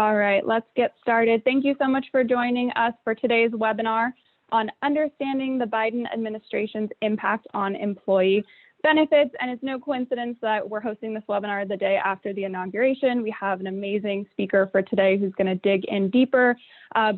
All right, let's get started. Thank you so much for joining us for today's webinar on understanding the Biden administration's impact on employee benefits. And it's no coincidence that we're hosting this webinar the day after the inauguration. We have an amazing speaker for today who's going to dig in deeper.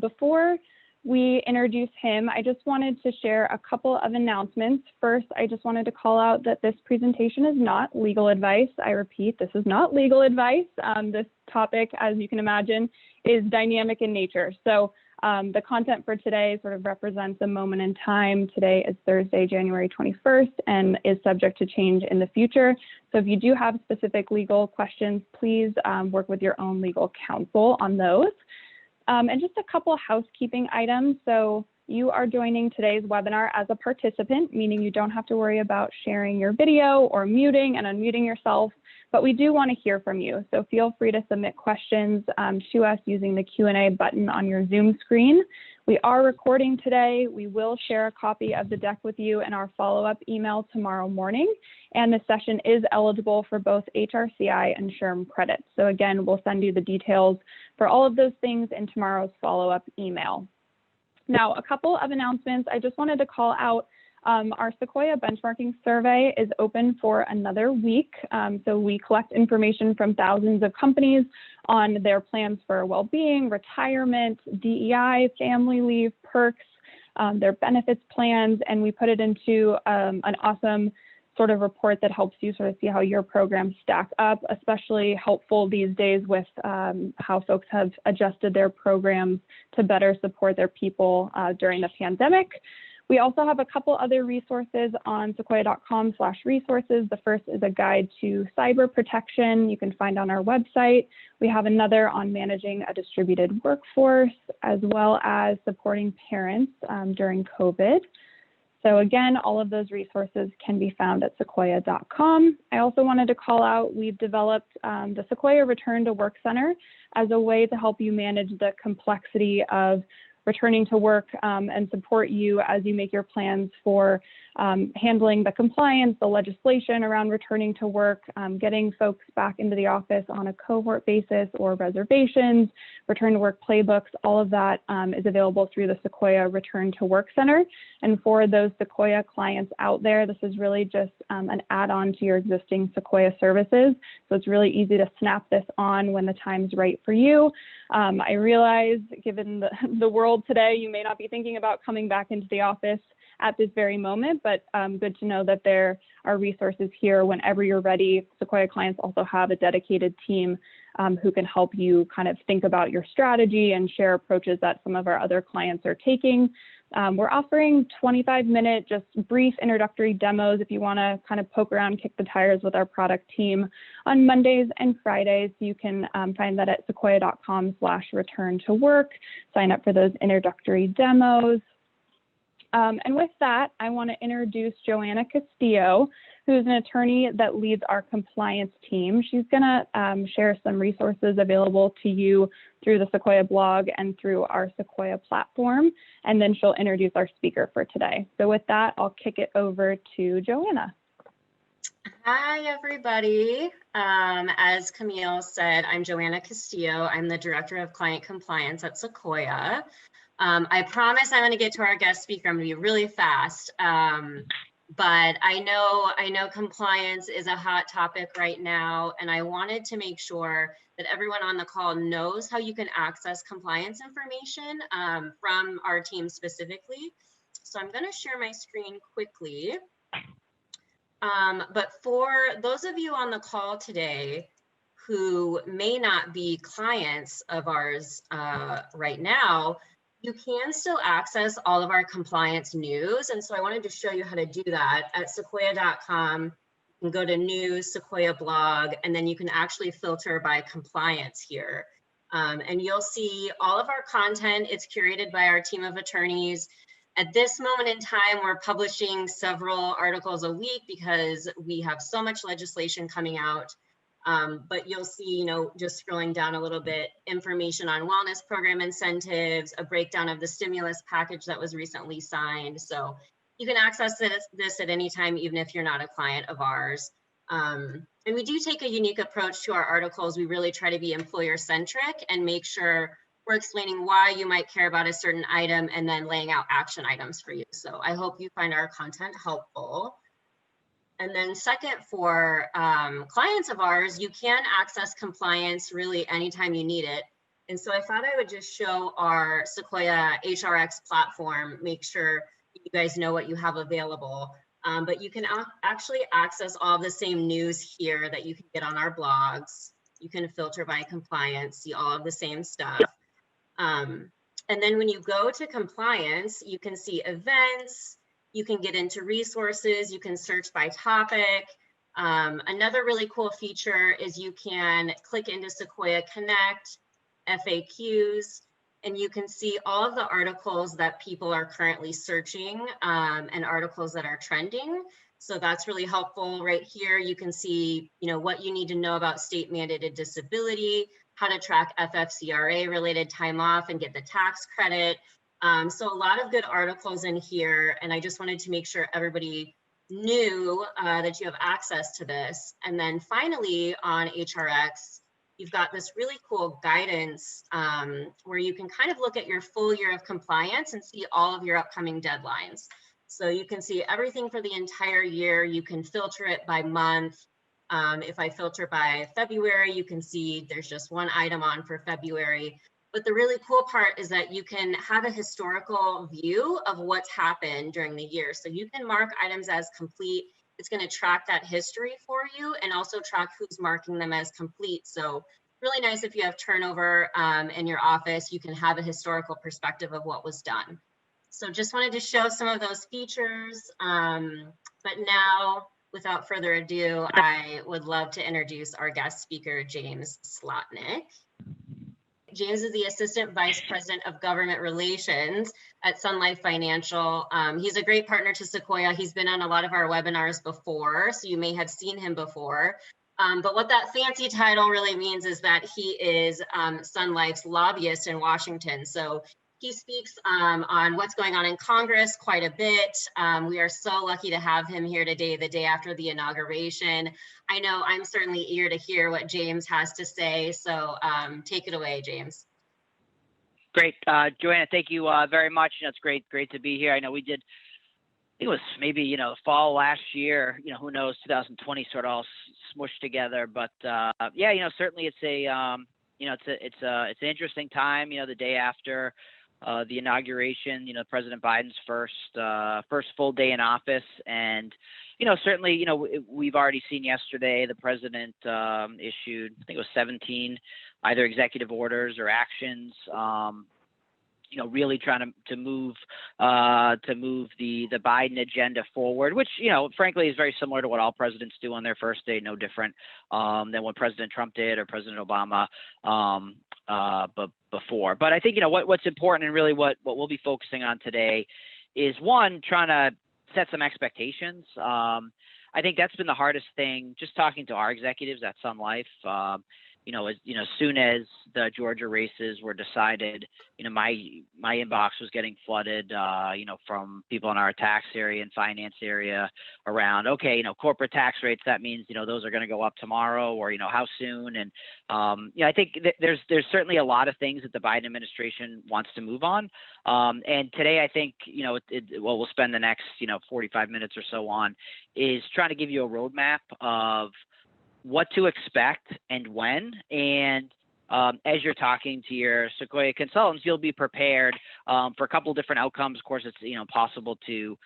Before we introduce him, I just wanted to share a couple of announcements. First, I just wanted to call out that this presentation is not legal advice. I repeat, this is not legal advice. This topic, as you can imagine, is dynamic in nature. So the content for today sort of represents a moment in time. Today is Thursday, January 21st, and is subject to change in the future. So if you do have specific legal questions, please work with your own legal counsel on those. And just a couple housekeeping items. So you are joining today's webinar as a participant, meaning you don't have to worry about sharing your video or muting and unmuting yourself, but we do want to hear from you. So feel free to submit questions to us using the Q&A button on your Zoom screen. We are recording today. We will share a copy of the deck with you in our follow-up email tomorrow morning. And the session is eligible for both HRCI and SHRM credits. So again, we'll send you the details for all of those things in tomorrow's follow-up email. Now, a couple of announcements. I just wanted to call out our Sequoia benchmarking survey is open for another week. So we collect information from thousands of companies on their plans for well-being, retirement, DEI, family leave, perks, their benefits plans, and we put it into an awesome sort of report that helps you sort of see how your programs stack up, especially helpful these days with how folks have adjusted their programs to better support their people during the pandemic. We also have a couple other resources on sequoia.com/resources. The first is a guide to cyber protection you can find on our website. We have another on managing a distributed workforce, as well as supporting parents during COVID. So again, all of those resources can be found at sequoia.com. I also wanted to call out, we've developed the Sequoia Return to Work Center as a way to help you manage the complexity of returning to work and support you as you make your plans for handling the compliance, the legislation around returning to work, getting folks back into the office on a cohort basis or reservations, return to work playbooks. All of that is available through the Sequoia Return to Work Center. And for those Sequoia clients out there, this is really just an add-on to your existing Sequoia services. So it's really easy to snap this on when the time's right for you. I realize, given the world today, you may not be thinking about coming back into the office at this very moment, but good to know that there are resources here whenever you're ready. Sequoia clients also have a dedicated team who can help you kind of think about your strategy and share approaches that some of our other clients are taking. We're offering 25-minute, just brief introductory demos if you want to kind of poke around, kick the tires with our product team on Mondays and Fridays. You can find that at sequoia.com/return to work. Sign up for those introductory demos. And with that, I want to introduce Joanna Castillo, who's an attorney that leads our compliance team. She's going to share some resources available to you through the Sequoia blog and through our Sequoia platform, and then she'll introduce our speaker for today. So with that, I'll kick it over to Joanna. Hi, everybody. As Camille said, I'm Joanna Castillo. I'm the Director of Client Compliance at Sequoia. I promise I'm going to get to our guest speaker. I'm going to be really fast. But I know compliance is a hot topic right now, and I wanted to make sure that everyone on the call knows how you can access compliance information from our team specifically. So I'm going to share my screen quickly. But for those of you on the call today who may not be clients of ours right now, you can still access all of our compliance news. And so I wanted to show you how to do that at sequoia.com. You can go to news, Sequoia blog, and then you can actually filter by compliance here. And you'll see all of our content. It's curated by our team of attorneys. At this moment in time, we're publishing several articles a week because we have so much legislation coming out. But you'll see, just scrolling down a little bit, information on wellness program incentives, a breakdown of the stimulus package that was recently signed. So you can access this at any time, even if you're not a client of ours. And we do take a unique approach to our articles. We really try to be employer centric and make sure we're explaining why you might care about a certain item and then laying out action items for you. So I hope you find our content helpful. And then second, for clients of ours, you can access compliance really anytime you need it. And so I thought I would just show our Sequoia HRX platform, make sure you guys know what you have available. But you can actually access all the same news here that you can get on our blogs. You can filter by compliance, see all of the same stuff. And then when you go to compliance, you can see events, you can get into resources, you can search by topic. Another really cool feature is you can click into Sequoia Connect, FAQs, and you can see all of the articles that people are currently searching and articles that are trending. So that's really helpful. Right here, you can see, what you need to know about state mandated disability, how to track FFCRA related time off and get the tax credit. So a lot of good articles in here. And I just wanted to make sure everybody knew that you have access to this. And then finally on HRX, you've got this really cool guidance where you can kind of look at your full year of compliance and see all of your upcoming deadlines. So you can see everything for the entire year. You can filter it by month. If I filter by February, you can see there's just one item on for February. But the really cool part is that you can have a historical view of what's happened during the year. So you can mark items as complete. It's going to track that history for you and also track who's marking them as complete. So really nice if you have turnover in your office, you can have a historical perspective of what was done. So just wanted to show some of those features. But now, without further ado, I would love to introduce our guest speaker, James Slotnick. James is the Assistant Vice President of Government Relations at Sun Life Financial. He's a great partner to Sequoia. He's been on a lot of our webinars before, so you may have seen him before. But what that fancy title really means is that he is Sun Life's lobbyist in Washington. So he speaks on what's going on in Congress quite a bit. We are so lucky to have him here today, the day after the inauguration. I know I'm certainly eager to hear what James has to say. So take it away, James. Great, Joanna, thank you very much. It's great to be here. I know we did, I think it was maybe, fall last year, who knows, 2020 sort of all smushed together. But yeah, certainly it's it's an interesting time, the day after the inauguration, President Biden's first full day in office. And, certainly, we've already seen yesterday the president issued, I think it was 17 either executive orders or actions, really trying to move the Biden agenda forward, which, frankly, is very similar to what all presidents do on their first day, no different than what President Trump did or President Obama but before. But I think, what's important and really what we'll be focusing on today is, one, trying to set some expectations. I think that's been the hardest thing, just talking to our executives at Sun Life. As soon as the Georgia races were decided, my inbox was getting flooded, from people in our tax area and finance area around, okay, corporate tax rates, that means, those are going to go up tomorrow, or, how soon. And, I think there's certainly a lot of things that the Biden administration wants to move on. And today, I think, what we'll spend the next, 45 minutes or so on is trying to give you a roadmap of what to expect and when. And as you're talking to your Sequoia consultants, you'll be prepared for a couple of different outcomes. Of course, it's possible to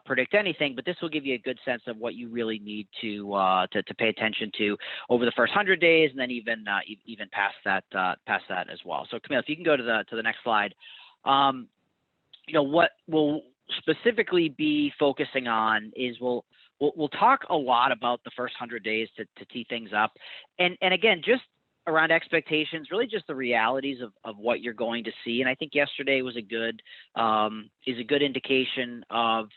predict anything, but this will give you a good sense of what you really need to pay attention to over the first 100 days, and then even past that as well. So Camille, if you can go to the next slide. What we'll specifically be focusing on is we'll talk a lot about the first 100 days to tee things up. And again, just around expectations, really just the realities of what you're going to see. And I think yesterday was a good indication of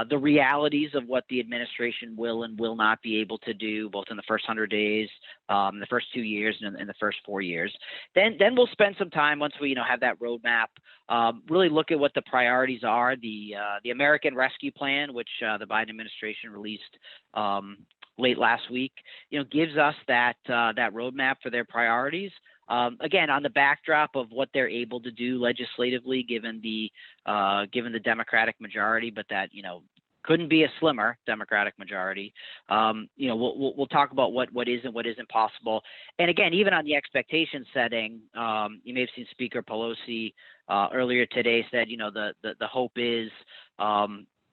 the realities of what the administration will and will not be able to do, both in the first 100 days, the first 2 years, and in the first 4 years. Then we'll spend some time, once we have that roadmap, really look at what the priorities are. The American Rescue Plan, which the Biden administration released late last week, gives us that roadmap for their priorities. Again, on the backdrop of what they're able to do legislatively, given the Democratic majority, but that couldn't be a slimmer Democratic majority. We'll talk about what is and what isn't possible. And again, even on the expectation setting, you may have seen Speaker Pelosi earlier today said, the hope is,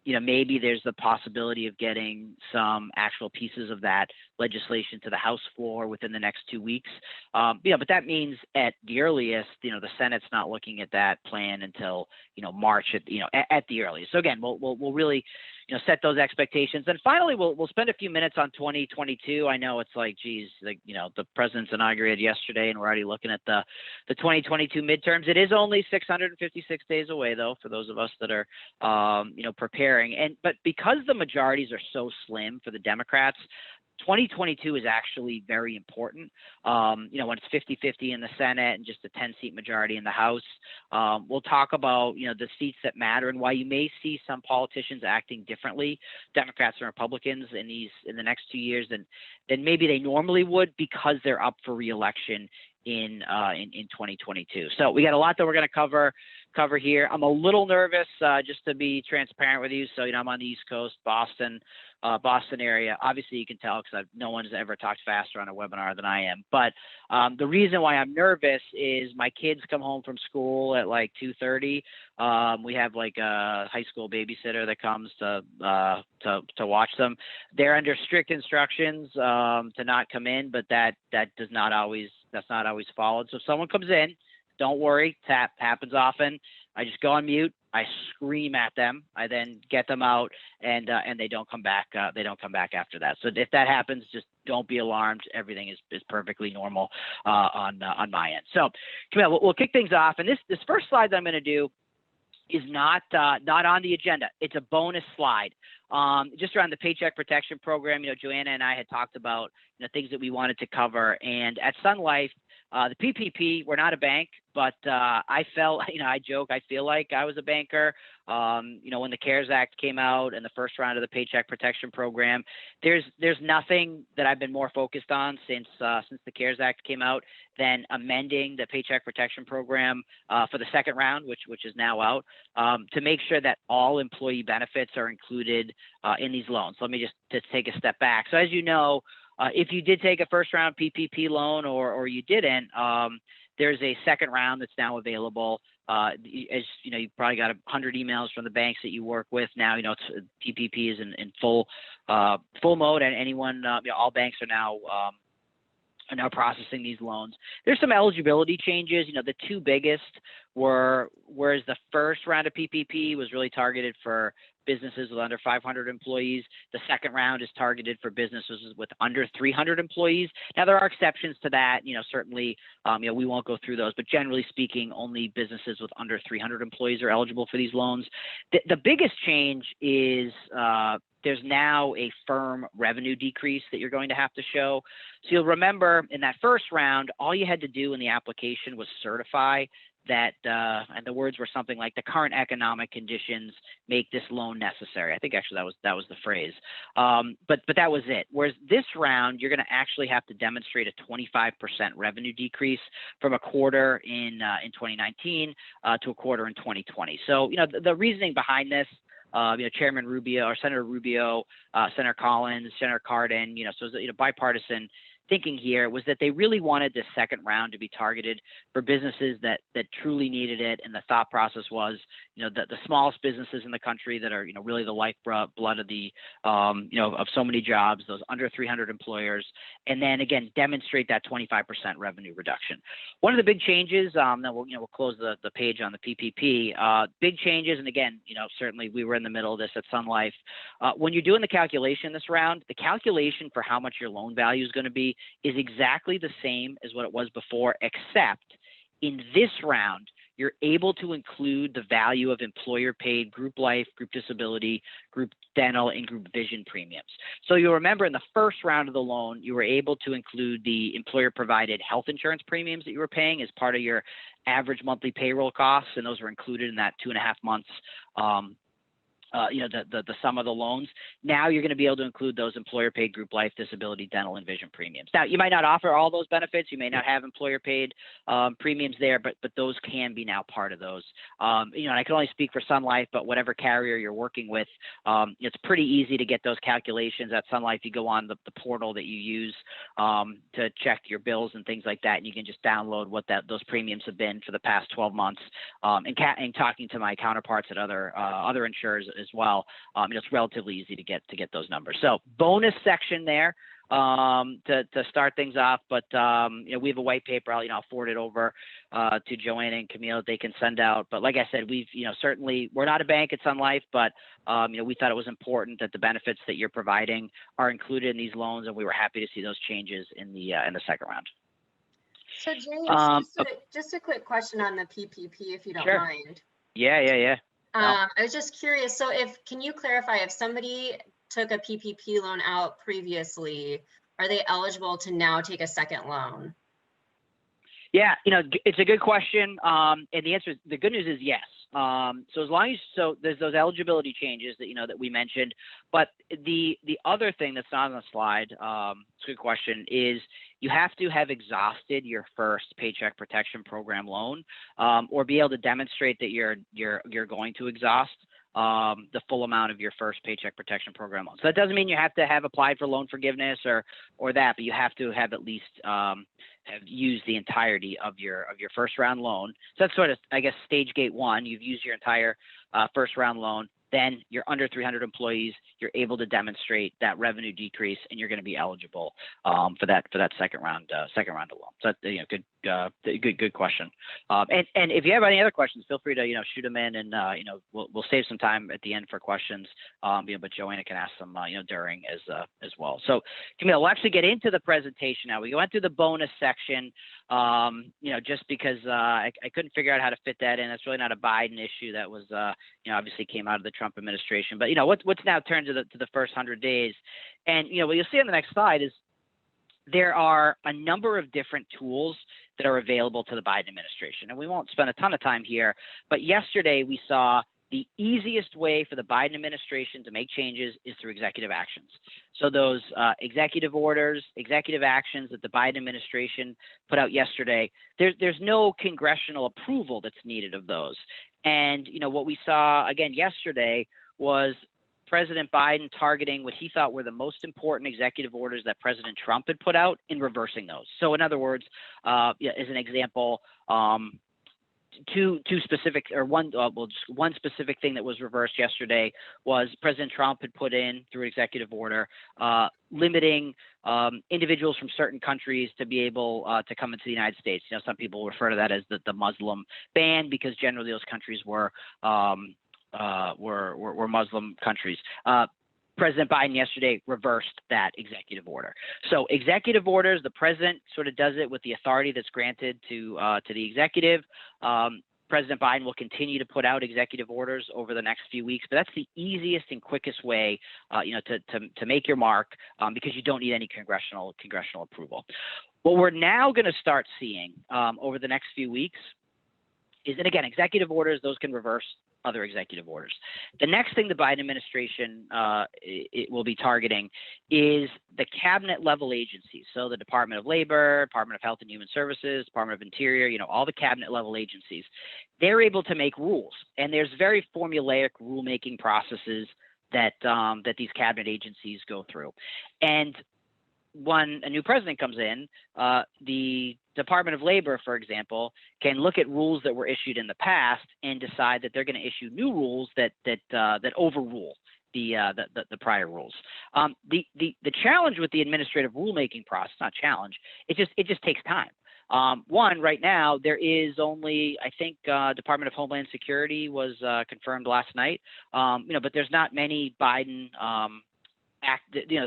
maybe there's the possibility of getting some actual pieces of that legislation to the House floor within the next 2 weeks. But that means at the earliest, the Senate's not looking at that plan until, March at the earliest. So again, we'll really, set those expectations. And finally, we'll spend a few minutes on 2022. I know it's like, geez, the president's inaugurated yesterday and we're already looking at the 2022 midterms. It is only 656 days away, though, for those of us that are, preparing. But because the majorities are so slim for the Democrats, 2022 is actually very important. When it's 50-50 in the Senate and just a 10-seat majority in the House. We'll talk about, the seats that matter and why you may see some politicians acting differently, Democrats and Republicans, in the next 2 years than maybe they normally would, because they're up for re-election in 2022. So we got a lot that we're going to cover here. I'm a little nervous, just to be transparent with you. So, I'm on the East Coast, Boston area. Obviously, you can tell because no one's ever talked faster on a webinar than I am. But the reason why I'm nervous is my kids come home from school at like 2:30. We have like a high school babysitter that comes to watch them. They're under strict instructions to not come in, but that's not always followed. So if someone comes in, don't worry, happens often. I just go on mute. I scream at them. I then get them out, and they don't come back. They don't come back after that. So if that happens, just don't be alarmed. Everything is perfectly normal on my end. So, Camille, we'll kick things off. And this first slide that I'm going to do is not on the agenda. It's a bonus slide. Just around the Paycheck Protection Program. Joanna and I had talked about things that we wanted to cover, and at Sun Life, the PPP, we're not a bank, but I felt, I joke, I feel like I was a banker. When the CARES Act came out and the first round of the Paycheck Protection Program, there's nothing that I've been more focused on since the CARES Act came out than amending the Paycheck Protection Program for the second round, which is now out, to make sure that all employee benefits are included in these loans. So let me just take a step back. So as you know, if you did take a first round PPP loan or you didn't, there's a second round that's now available. As you've probably got 100 emails from the banks that you work with now. PPP is in full mode, and anyone, all banks are now processing these loans. There's some eligibility changes. The two biggest were, whereas the first round of PPP was really targeted for businesses with under 500 employees, the second round is targeted for businesses with under 300 employees. Now, there are exceptions to that. Certainly, we won't go through those, but generally speaking, only businesses with under 300 employees are eligible for these loans. The biggest change is there's now a firm revenue decrease that you're going to have to show. So you'll remember in that first round, all you had to do in the application was certify that, and the words were something like, the current economic conditions make this loan necessary. I think actually that was the phrase. But that was it. Whereas this round, you're going to actually have to demonstrate a 25% revenue decrease from a quarter in 2019 to a quarter in 2020. So, the reasoning behind this, Chairman Rubio or Senator Rubio, Senator Collins, Senator Cardin, so it was bipartisan thinking here was that they really wanted this second round to be targeted for businesses that truly needed it. And the thought process was, the smallest businesses in the country that are, really the lifeblood of the, of so many jobs, those under 300 employers, and then again, demonstrate that 25% revenue reduction. One of the big changes, then we'll close the page on the PPP, big changes. And again, certainly we were in the middle of this at Sun Life. When you're doing the calculation this round, the calculation for how much your loan value is going to be is exactly the same as what it was before, except in this round, you're able to include the value of employer-paid group life, group disability, group dental, and group vision premiums. So you'll remember in the first round of the loan, you were able to include the employer-provided health insurance premiums that you were paying as part of your average monthly payroll costs, and those were included in that 2.5 months the sum of the loans. Now you're going to be able to include those employer paid group life, disability, dental, and vision premiums. Now you might not offer all those benefits. You may not have employer paid premiums there, but those can be now part of those. And I can only speak for Sun Life, but whatever carrier you're working with, it's pretty easy to get those calculations at Sun Life. You go on the portal that you use to check your bills and things like that, and you can just download what those premiums have been for the past 12 months. And talking to my counterparts at other insurers as well, it's relatively easy to get those numbers. So bonus section there to start things off, but we have a white paper. I'll forward it over to Joanna and Camille that they can send out. But like I said, we've certainly, we're not a bank at Sun Life, but we thought it was important that the benefits that you're providing are included in these loans, and we were happy to see those changes in the second round. So James, just a quick question on the PPP, if you don't mind. Yeah. I was just curious. So can you clarify, if somebody took a PPP loan out previously, are they eligible to now take a second loan? Yeah, it's a good question. And the good news is yes. So as long as, there's those eligibility changes that, that we mentioned, but the other thing that's not on the slide, it's a good question, is you have to have exhausted your first Paycheck Protection Program loan, or be able to demonstrate that you're going to exhaust the full amount of your first Paycheck Protection Program loan. So that doesn't mean you have to have applied for loan forgiveness or that, but you have to have at least have used the entirety of your first round loan. So that's sort of, I guess, stage gate one. You've used your entire first round loan. Then you're under 300 employees. You're able to demonstrate that revenue decrease, and you're going to be eligible for that second round of loan. So that's good question. And if you have any other questions, feel free to shoot them in, and we'll save some time at the end for questions. But Joanna can ask them during as well. So Camille, we'll actually get into the presentation now. We went through the bonus section. Just because I couldn't figure out how to fit that in. That's really not a Biden issue. That was, obviously came out of the Trump administration. But, what's now turned to the first 100 days. And, what you'll see on the next slide is there are a number of different tools that are available to the Biden administration. And we won't spend a ton of time here. But yesterday we saw the easiest way for the Biden administration to make changes is through executive actions. So those executive orders, executive actions that the Biden administration put out yesterday, there's no congressional approval that's needed of those. And, what we saw again yesterday was President Biden targeting what he thought were the most important executive orders that President Trump had put out and reversing those. So in other words, as an example, two specific, or just one specific thing that was reversed yesterday was President Trump had put in through executive order limiting individuals from certain countries to be able to come into the United States. Some people refer to that as the Muslim ban, because generally those countries were Muslim countries. President Biden yesterday reversed that executive order. So executive orders, the president sort of does it with the authority that's granted to the executive. President Biden will continue to put out executive orders over the next few weeks, but that's the easiest and quickest way, to make your mark, because you don't need any congressional approval. What we're now going to start seeing over the next few weeks is, and again, executive orders, those can reverse other executive orders. The next thing the Biden administration it will be targeting is the cabinet level agencies. So the Department of Labor, Department of Health and Human Services, Department of Interior, all the cabinet level agencies, they're able to make rules. And there's very formulaic rulemaking processes that these cabinet agencies go through. And when a new president comes in, the Department of Labor, for example, can look at rules that were issued in the past and decide that they're going to issue new rules that overrule the prior rules. The challenge with the administrative rulemaking process, not challenge, it just takes time. One, right now there is only, I think, Department of Homeland Security was confirmed last night, but there's not many Biden.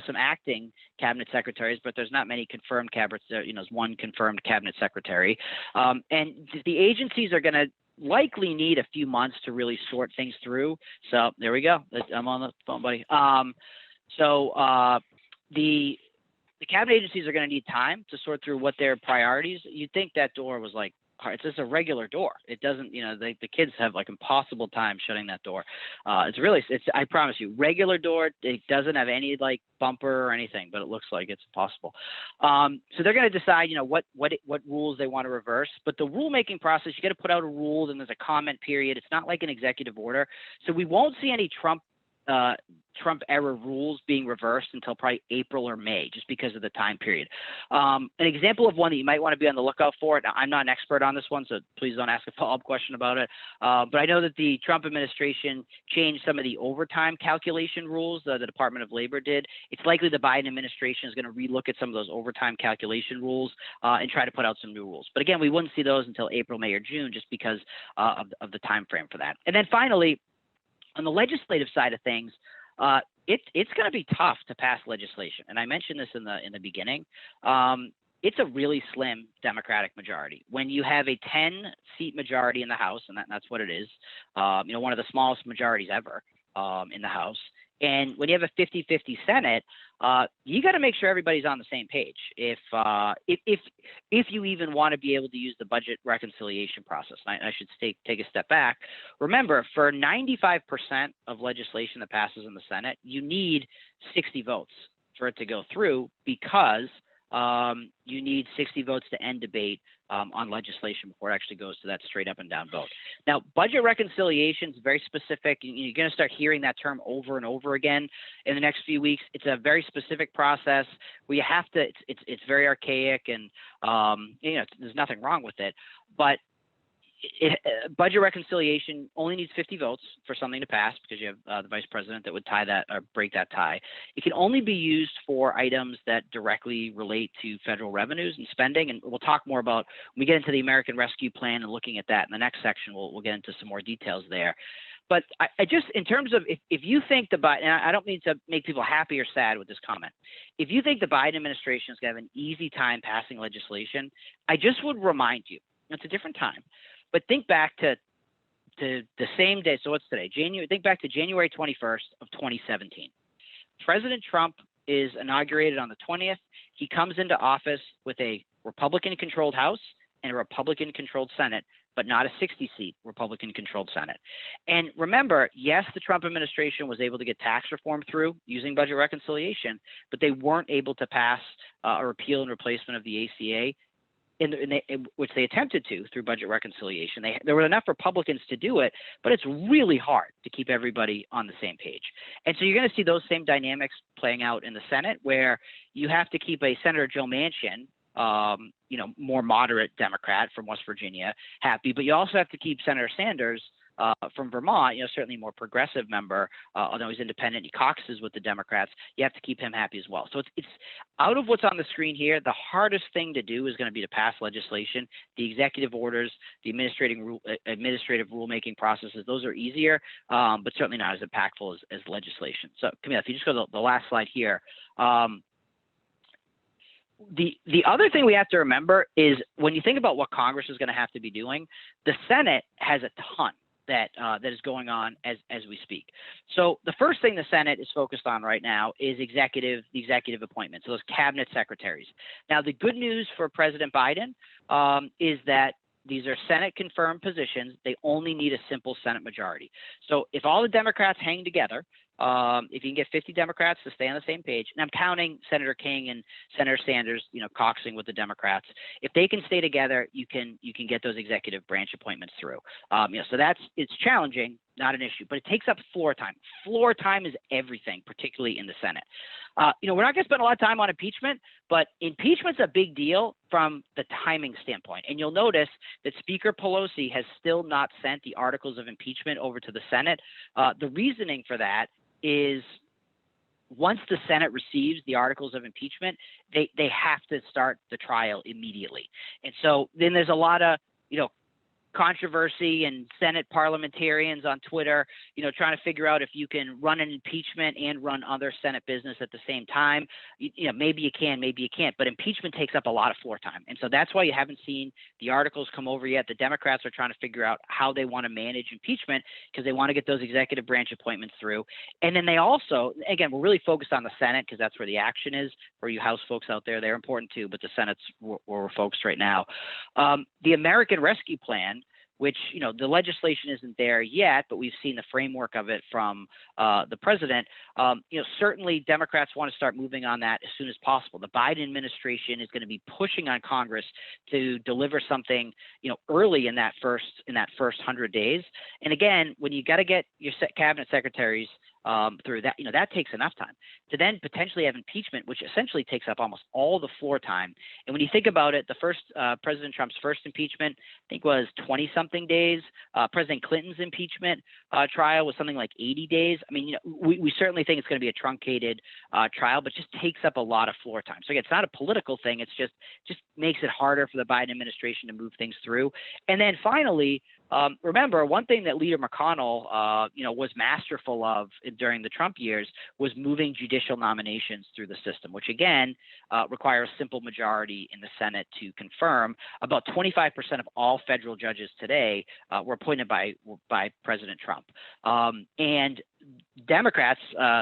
Some acting cabinet secretaries, but there's not many confirmed cabinets. There's one confirmed cabinet secretary. And the agencies are going to likely need a few months to really sort things through. So there we go. I'm on the phone, buddy. The cabinet agencies are going to need time to sort through what their priorities. You'd think that door was like It's just a regular door. It doesn't, the kids have like impossible time shutting that door. I promise you, regular door. It doesn't have any like bumper or anything, but it looks like it's impossible. So they're going to decide, what rules they want to reverse. But the rulemaking process, you got to put out a rule, then there's a comment period. It's not like an executive order. So we won't see any Trump era rules being reversed until probably April or May, just because of the time period. An example of one that you might want to be on the lookout for, now, I'm not an expert on this one, so please don't ask a follow-up question about it, but I know that the Trump administration changed some of the overtime calculation rules that the Department of Labor did. It's likely the Biden administration is going to relook at some of those overtime calculation rules and try to put out some new rules. But again, we wouldn't see those until April, May, or June, just because of the time frame for that. And then finally, on the legislative side of things, it's going to be tough to pass legislation, and I mentioned this in the beginning. It's a really slim Democratic majority. When you have a 10-seat majority in the House, and that's what it is, one of the smallest majorities ever in the House, and when you have a 50-50 Senate, you got to make sure everybody's on the same page. If you even want to be able to use the budget reconciliation process, and I should take a step back. Remember, for 95% of legislation that passes in the Senate, you need 60 votes for it to go through, because you need 60 votes to end debate on legislation before it actually goes to that straight up and down vote. Now, budget reconciliation is very specific. You're going to start hearing that term over and over again in the next few weeks. It's a very specific process where you have to. It's very archaic, and there's nothing wrong with it, but budget reconciliation only needs 50 votes for something to pass, because you have the vice president that would tie that or break that tie. It can only be used for items that directly relate to federal revenues and spending. And we'll talk more about when we get into the American Rescue Plan and looking at that in the next section. We'll get into some more details there. But I just, in terms of if you think the Biden, and I don't mean to make people happy or sad with this comment, if you think the Biden administration is going to have an easy time passing legislation, I just would remind you, it's a different time. But think back to the same day. So what's today? Think back to January 21st of 2017. President Trump is inaugurated on the 20th. He comes into office with a Republican-controlled House and a Republican-controlled Senate, but not a 60-seat Republican-controlled Senate. And remember, yes, the Trump administration was able to get tax reform through using budget reconciliation, but they weren't able to pass a repeal and replacement of the ACA, which they attempted to through budget reconciliation. There were enough Republicans to do it, but it's really hard to keep everybody on the same page. And so you're going to see those same dynamics playing out in the Senate, where you have to keep a Senator Joe Manchin, more moderate Democrat from West Virginia, happy, but you also have to keep Senator Sanders from Vermont, certainly a more progressive member, although he's independent, he caucuses with the Democrats. You have to keep him happy as well. So it's out of what's on the screen here. The hardest thing to do is going to be to pass legislation. The executive orders, the administrative rulemaking processes, those are easier, but certainly not as impactful as legislation. So Camille, if you just go to the last slide here. The other thing we have to remember is when you think about what Congress is going to have to be doing, the Senate has a ton that is going on as we speak. So the first thing the Senate is focused on right now is the executive appointments, so those cabinet secretaries. Now, the good news for President Biden is that these are Senate confirmed positions. They only need a simple Senate majority. So if all the Democrats hang together, if you can get 50 Democrats to stay on the same page, and I'm counting Senator King and Senator Sanders, caucusing with the Democrats, if they can stay together, you can get those executive branch appointments through. So it's challenging, not an issue, but it takes up floor time. Floor time is everything, particularly in the Senate. We're not going to spend a lot of time on impeachment, but impeachment's a big deal from the timing standpoint. And you'll notice that Speaker Pelosi has still not sent the articles of impeachment over to the Senate. The reasoning for that is once the Senate receives the articles of impeachment, they have to start the trial immediately. And so then there's a lot of, controversy and Senate parliamentarians on Twitter, trying to figure out if you can run an impeachment and run other Senate business at the same time. Maybe you can, maybe you can't, but impeachment takes up a lot of floor time. And so that's why you haven't seen the articles come over yet. The Democrats are trying to figure out how they want to manage impeachment because they want to get those executive branch appointments through. And then they also, again, we're really focused on the Senate because that's where the action is. For you House folks out there, they're important too, but the Senate's where we're focused right now. The American Rescue Plan, which, the legislation isn't there yet, but we've seen the framework of it from the president. Certainly Democrats want to start moving on that as soon as possible. The Biden administration is going to be pushing on Congress to deliver something, early in that first 100 days. And again, when you got to get your cabinet secretaries through that, that takes enough time to then potentially have impeachment, which essentially takes up almost all the floor time. And when you think about it, the first President Trump's first impeachment, I think, was 20-something days. President Clinton's impeachment trial was something like 80 days. I mean, we certainly think it's going to be a truncated trial, but just takes up a lot of floor time. So again, it's not a political thing. It's just makes it harder for the Biden administration to move things through. And then finally, remember, one thing that Leader McConnell, was masterful of during the Trump years was moving judicial nominations through the system, which again requires simple majority in the Senate to confirm. About 25% of all federal judges today were appointed by President Trump. And Democrats,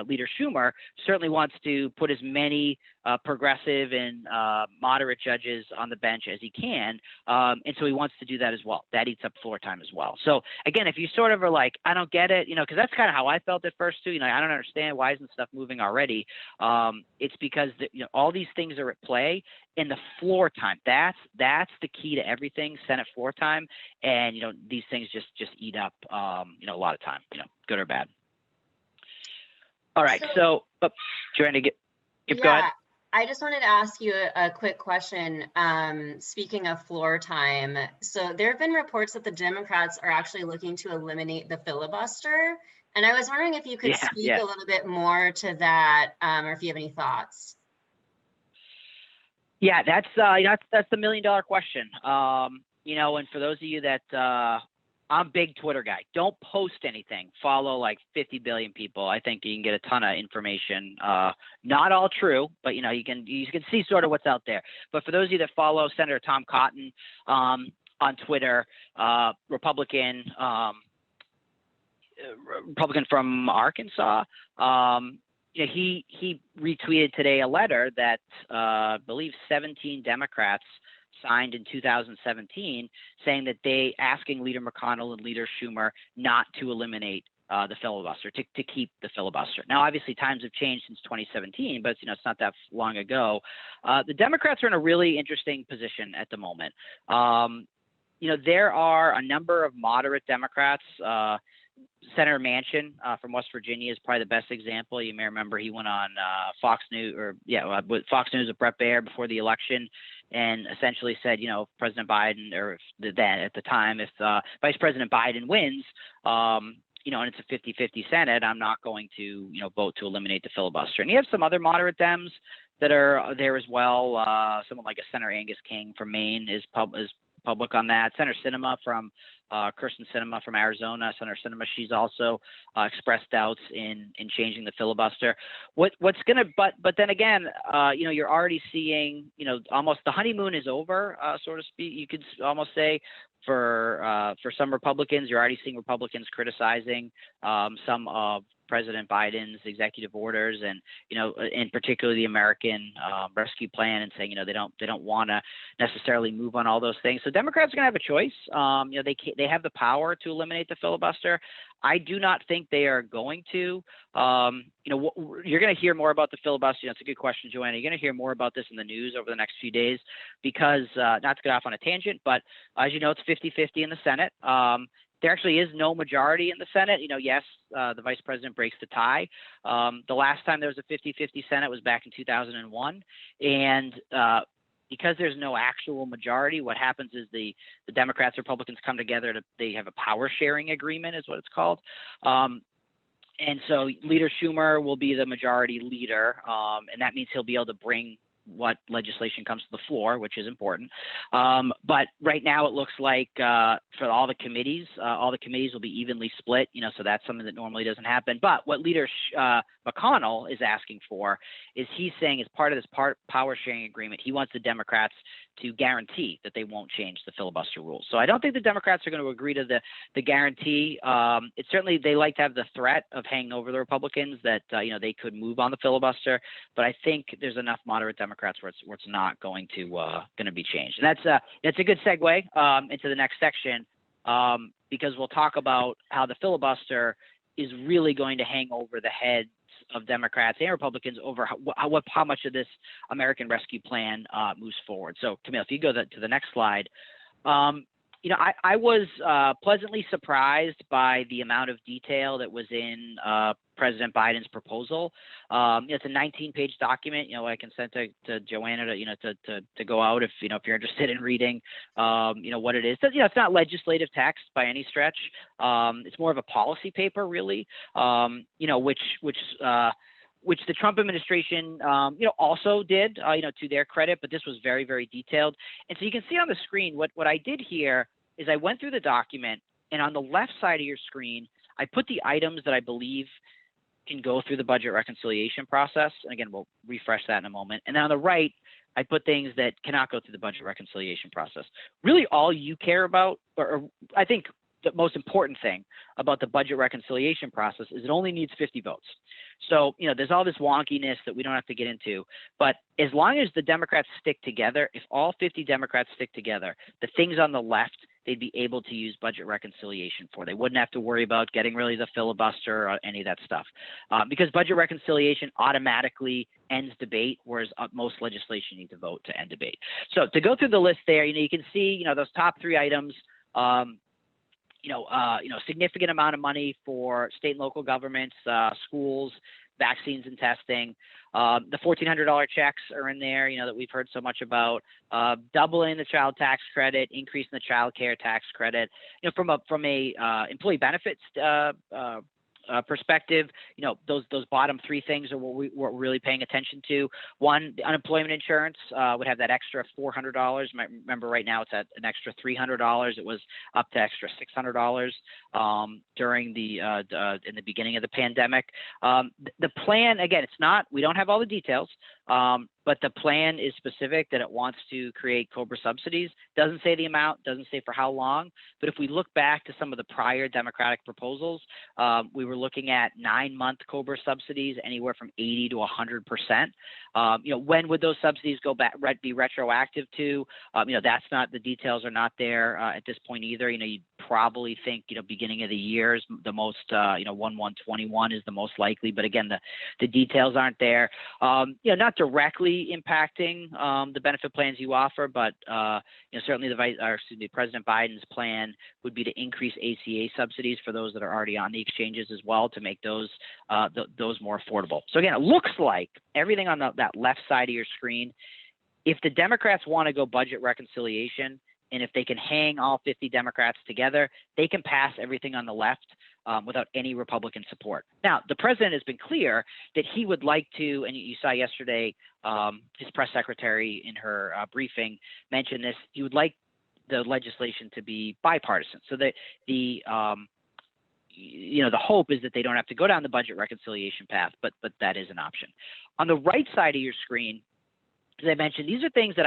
Leader Schumer, certainly wants to put as many progressive and moderate judges on the bench as he can. And so he wants to do that as well. That eats up floor time as well. So again, if you sort of are like, I don't get it, because that's kind of how I felt at first too. I don't understand, why isn't stuff moving already? It's because all these things are at play. In the floor time, that's the key to everything, Senate floor time. And, these things just eat up, a lot of time, good or bad. All right. So Joanna, go ahead. I just wanted to ask you a quick question. Speaking of floor time, so there have been reports that the Democrats are actually looking to eliminate the filibuster. And I was wondering if you could speak a little bit more to that, or if you have any thoughts. Yeah, that's the $1 million question. And for those of you that I'm a big Twitter guy. Don't post anything. Follow like 50 billion people. I think you can get a ton of information. Not all true, but you can see sort of what's out there. But for those of you that follow Senator Tom Cotton on Twitter, Republican from Arkansas, he retweeted today a letter that I believe 17 Democrats signed in 2017, saying that they asking Leader McConnell and Leader Schumer not to eliminate the filibuster, to keep the filibuster. Now, obviously, times have changed since 2017, but it's not that long ago. The Democrats are in a really interesting position at the moment. There are a number of moderate Democrats. Senator Manchin from West Virginia is probably the best example. You may remember he went on Fox News with Bret Baier before the election and essentially said, President Biden, or then at the time, if Vice President Biden wins, and it's a 50-50 Senate, I'm not going to, vote to eliminate the filibuster. And you have some other moderate Dems that are there as well. Someone like a Senator Angus King from Maine is public on that. Senator Sinema from Kirsten Sinema from Arizona, Senator Sinema, she's also expressed doubts in changing the filibuster. But then again, you're already seeing, almost the honeymoon is over, so to speak. You could almost say for some Republicans, you're already seeing Republicans criticizing some of President Biden's executive orders, and in particular the American Rescue Plan, and saying they don't want to necessarily move on all those things. So Democrats are going to have a choice. They have the power to eliminate the filibuster. I do not think they are going to. You're going to hear more about the filibuster. It's a good question, Joanna. You're going to hear more about this in the news over the next few days because, not to get off on a tangent, but as you know, it's 50-50 in the Senate. There actually is no majority in the Senate. Yes, the vice president breaks the tie. The last time there was a 50-50 Senate was back in 2001. And because there's no actual majority, what happens is the Democrats, Republicans come together they have a power sharing agreement is what it's called. And so Leader Schumer will be the majority leader. And that means he'll be able to bring what legislation comes to the floor, which is important. But right now it looks like for all the committees will be evenly split, so that's something that normally doesn't happen. But what Leader McConnell is asking for is he's saying as part of this power sharing agreement, he wants the Democrats to guarantee that they won't change the filibuster rules. So I don't think the Democrats are going to agree to the guarantee. It's certainly, they like to have the threat of hanging over the Republicans that, they could move on the filibuster, but I think there's enough moderate Democrats where it's not going to be changed. And that's a good segue into the next section, because we'll talk about how the filibuster is really going to hang over the heads of Democrats and Republicans over how much of this American Rescue Plan moves forward. So, Camille, if you go to the next slide, I was pleasantly surprised by the amount of detail that was in President Biden's proposal. It's a 19-page document. I can send to Joanna to go out if you're interested in reading. What it is. It's not legislative text by any stretch. It's more of a policy paper, really. Which the Trump administration, also did, to their credit, but this was very, very detailed. And so you can see on the screen, what I did here is I went through the document, and on the left side of your screen, I put the items that I believe can go through the budget reconciliation process. And again, we'll refresh that in a moment. And then on the right, I put things that cannot go through the budget reconciliation process. Really all you care about, or I think the most important thing about the budget reconciliation process is it only needs 50 votes. So, there's all this wonkiness that we don't have to get into, but as long as the Democrats stick together, if all 50 Democrats stick together, the things on the left, they'd be able to use budget reconciliation for. They wouldn't have to worry about getting rid of the filibuster or any of that stuff, because budget reconciliation automatically ends debate, whereas most legislation needs to vote to end debate. So to go through the list there, you can see, those top three items, significant amount of money for state and local governments, schools, vaccines and testing. The $1,400 checks are in there, that we've heard so much about. Doubling the child tax credit, increasing the child care tax credit. From a employee benefits perspective, those bottom three things are what we're really paying attention to. One, the unemployment insurance would have that extra $400. Remember, right now it's at an extra $300. It was up to extra $600 during in the beginning of the pandemic. The plan, again, we don't have all the details, but the plan is specific that it wants to create COBRA subsidies. Doesn't say the amount, doesn't say for how long. But if we look back to some of the prior Democratic proposals, we were looking at 9-month COBRA subsidies, anywhere from 80 to 100%. When would those subsidies be retroactive to? That's not, the details are not there at this point either. You'd probably think, beginning of the year is the most, 1/1/21 is the most likely. But again, the details aren't there. Not directly impacting the benefit plans you offer, but certainly President Biden's plan would be to increase ACA subsidies for those that are already on the exchanges as well, to make those more affordable. So again, it looks like everything on that left side of your screen, if the Democrats want to go budget reconciliation, and if they can hang all 50 Democrats together, they can pass everything on the left without any Republican support. Now, the president has been clear that he would like to, and you saw yesterday, his press secretary in her briefing mentioned this, he would like the legislation to be bipartisan, so that the hope is that they don't have to go down the budget reconciliation path, but that is an option. On the right side of your screen, as I mentioned, these are things that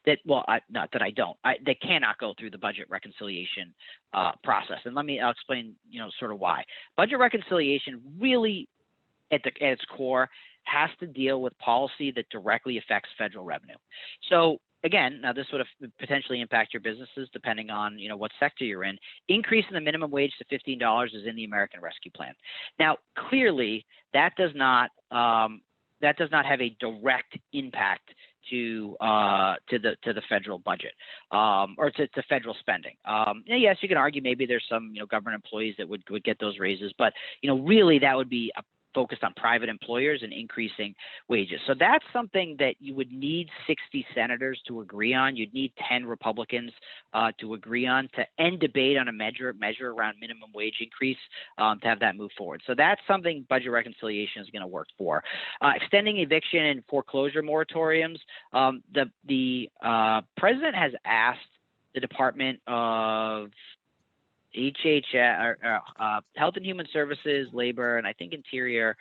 that cannot go through the budget reconciliation process. And I'll explain, sort of why. Budget reconciliation really, at its core, has to deal with policy that directly affects federal revenue. So again, now this would potentially impact your businesses depending on what sector you're in. Increasing the minimum wage to $15 is in the American Rescue Plan. Now, clearly, that does not have a direct impact to the federal budget or to federal spending. Yes, you can argue maybe there's some government employees that would get those raises, but really that would be focused on private employers and increasing wages. So that's something that you would need 60 senators to agree on. You'd need 10 Republicans to agree on to end debate on a measure around minimum wage increase to have that move forward. So that's something budget reconciliation is going to work for. Extending eviction and foreclosure moratoriums. The president has asked the Department of Health and Human Services, Labor, and I think Interior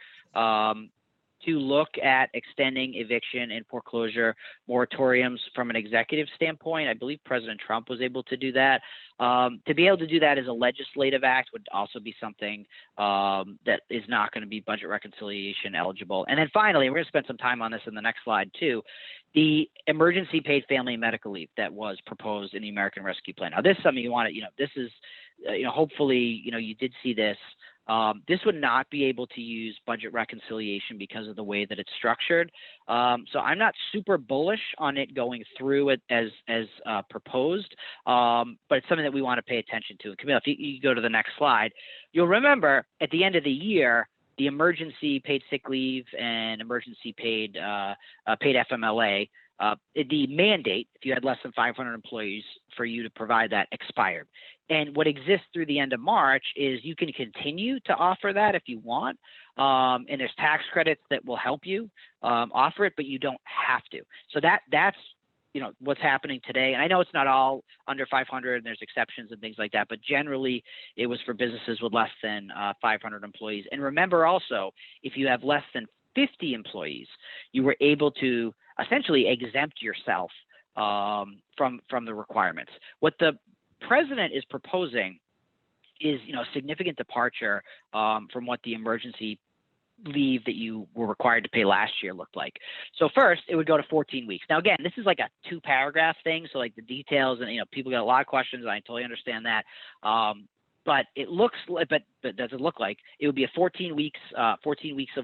to look at extending eviction and foreclosure moratoriums from an executive standpoint. I believe President Trump was able to do that. To be able to do that as a legislative act would also be something that is not going to be budget reconciliation eligible. And then finally, we're going to spend some time on this in the next slide too, the emergency paid family and medical leave that was proposed in the American Rescue Plan. Now, this is something you want to, this is, hopefully, you did see this. This would not be able to use budget reconciliation because of the way that it's structured. So I'm not super bullish on it going through it as proposed, but it's something that we want to pay attention to. Camille, if you go to the next slide, you'll remember at the end of the year, the emergency paid sick leave and emergency paid FMLA, the mandate, if you had less than 500 employees, for you to provide that expired. And what exists through the end of March is you can continue to offer that if you want. And there's tax credits that will help you offer it, but you don't have to. So that's what's happening today. And I know it's not all under 500 and there's exceptions and things like that, but generally it was for businesses with less than 500 employees. And remember also, if you have less than 50 employees, you were able to essentially exempt yourself from the requirements. What the president is proposing is, a significant departure from what the emergency leave that you were required to pay last year looked like. So first, it would go to 14 weeks. Now, again, this is like a 2-paragraph thing, so like the details and people got a lot of questions. And I totally understand that. But it looks like, but does it look like it would be a 14 weeks of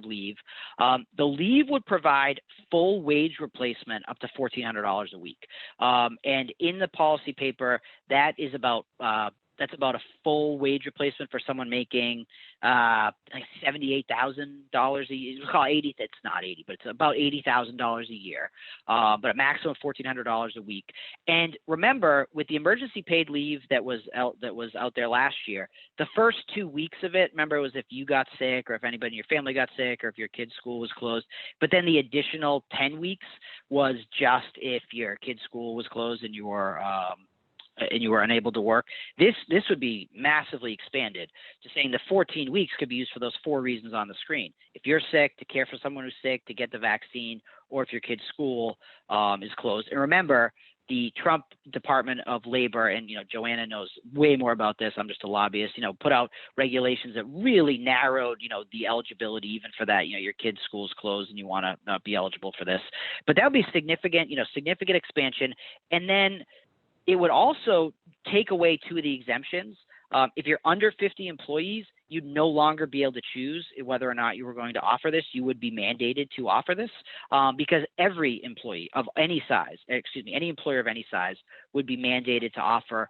leave? The leave would provide full wage replacement up to $1,400 a week. And in the policy paper, that's about a full wage replacement for someone making like $78,000 a year. We'll call it 80. It's not 80, but it's about $80,000 a year. But a maximum of $1,400 a week. And remember, with the emergency paid leave that was out there last year, the first 2 weeks of it, remember, it was if you got sick or if anybody in your family got sick or if your kid's school was closed. But then the additional 10 weeks was just if your kid's school was closed and you were unable to work. This would be massively expanded to saying the 14 weeks could be used for those 4 reasons on the screen. If you're sick, to care for someone who's sick, to get the vaccine, or if your kid's school is closed. And remember, the Trump Department of Labor, and Joanna knows way more about this, I'm just a lobbyist, put out regulations that really narrowed, the eligibility even for that. Your kid's school's closed and you want to be eligible for this. But that would be significant expansion. And then it would also take away 2 of the exemptions. If you're under 50 employees, you'd no longer be able to choose whether or not you were going to offer this. You would be mandated to offer this because every employee of any size, any employer of any size would be mandated to offer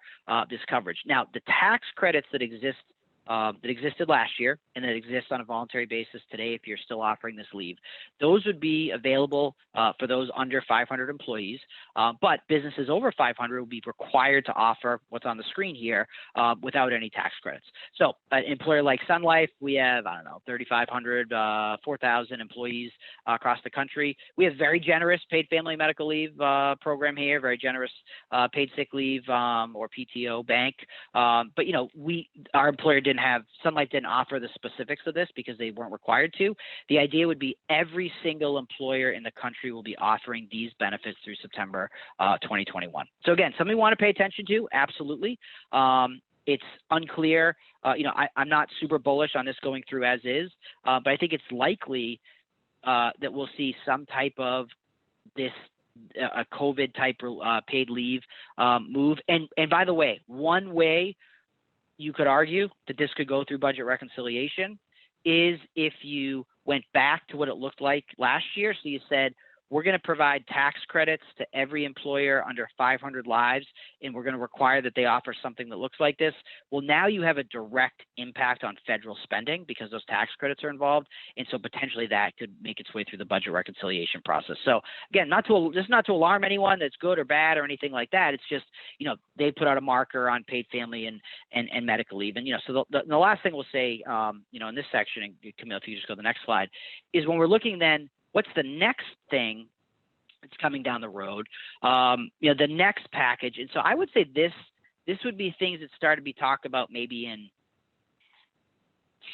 this coverage. Now, the tax credits that existed last year and that exist on a voluntary basis today, if you're still offering this leave, those would be available for those under 500 employees. But businesses over 500 will be required to offer what's on the screen here without any tax credits. So an employer like Sun Life, we have, 3,500, 4,000 employees across the country. We have very generous paid family medical leave program here, very generous paid sick leave or PTO bank. But, our employer Sun Life didn't offer the specifics of this because they weren't required to. The idea would be every single employer in the country will be offering these benefits through September 2021. So again, something we want to pay attention to, absolutely. It's unclear. I'm not super bullish on this going through as is, but I think it's likely that we'll see some type of this a COVID type paid leave move. And by the way, one way you could argue that this could go through budget reconciliation is if you went back to what it looked like last year. So you said, we're going to provide tax credits to every employer under 500 lives, and we're going to require that they offer something that looks like this. Well, now you have a direct impact on federal spending because those tax credits are involved, and so potentially that could make its way through the budget reconciliation process. So again, not to alarm anyone that's good or bad or anything like that. It's just, they put out a marker on paid family and medical leave. And, so the last thing we'll say, in this section, and Camille, if you just go to the next slide, is when we're looking then, what's the next thing that's coming down the road? The next package. And so I would say this would be things that start to be talked about maybe in